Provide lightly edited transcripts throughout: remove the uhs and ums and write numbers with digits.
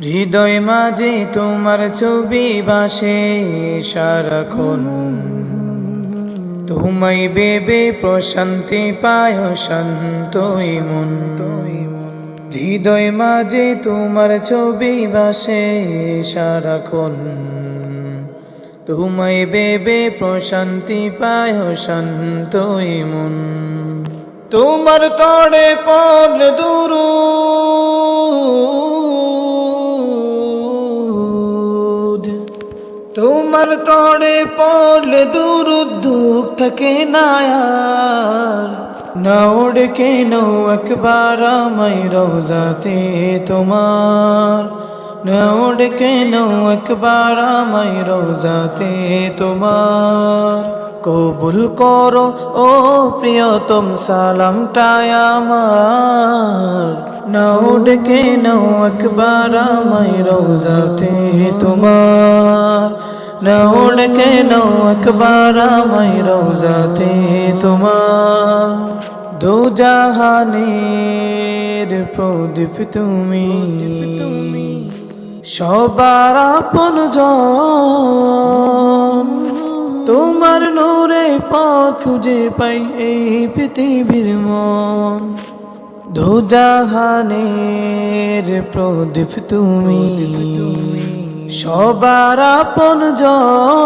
হৃদয় মাঝে তোমার ছবি ভাসে সারাক্ষণ, তোমায় বেবে প্রশান্তি পায় শান্তই মন। হৃদয় মাঝে তোমার ছবি ভাসে সারাক্ষণ, তোমায় বেবে প্রশান্তি পায় শান্তই মন। তোমার তড়ে পড়লে দুরূদ, তোমার তড়ে পড়লে দুরূদ দুঃখ থাকে না আর। না ওড়ে কেন একবার আমায় রওজাতে তোমার, না ওড়ে কেন একবার আমায় রওজাতে তোমার। কবুল করো ও প্রিয়তম সালামটায় আমার, না ওড়ে কেন একবার আমায় রওজাতে তোমার, না ওড়ে কেন একবার আমায় রওজাতে তোমার। দো জাহানের প্রদীপ তুমি, সবার আপনজন। তোমার নূরে পথ খুঁজে পাই এই পৃথিবীর মন। দো জাহানের প্রদীপ তুমি, সবার আপনজন।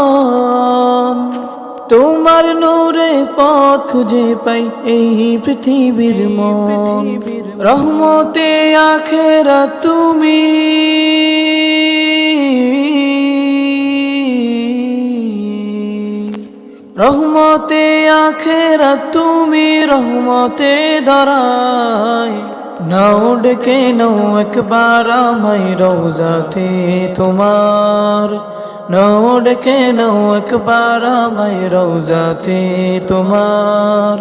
তোমার নূরে পথ খুঁজে পাই এই পৃথিবীর মন। রহমতে আখেরাত তুমি, রহমতে আখেরাত তুমি, রহমতে ধরায়। না ওড়ে কেন একবার আমায় রওজাতে তোমার, না ওড়ে কেন একবার আমায় রওজাতে তোমার।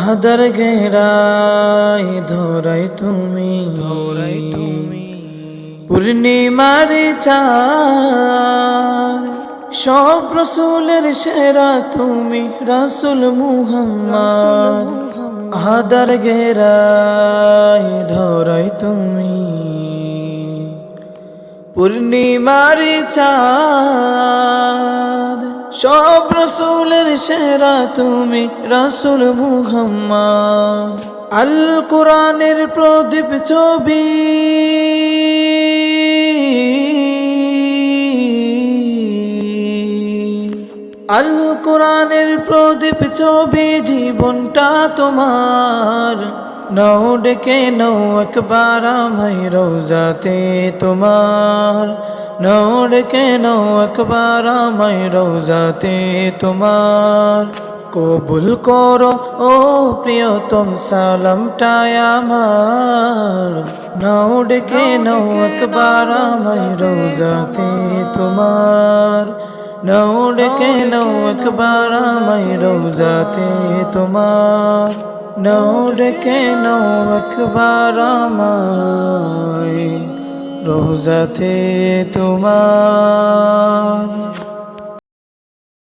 আদর গেরাই ধরাই তুমি, ধরাই তুমি পূর্ণিমার চাঁদ। সব রসুলের সেরা তুমি রাসূল মুহাম্মদ। আদর গেরাই ধরাই তুমি পূর্ণিমার চাঁদ। সব রসুলের সেরা তুমি রাসূল মুহাম্মদ। আল কোরআনের প্রদীপ ছবি, আল কোরআনের প্রদীপ ছবি জীবনটা তোমার। না ওড়ে কেন একবার আমায় রওজাতে তোমার, না ওড়ে কেন একবার আমায় রওজাতে তোমার। কবুল করো ও প্রিয়তম সালামটায় আমার, না ওড়ে কেন একবার আমায় রওজাতে তোমার, না ওড়ে কেন একবার আমায় রওজাতে তোমার, না ওড়ে কেন একবার আমায় রওজাতে তোমার।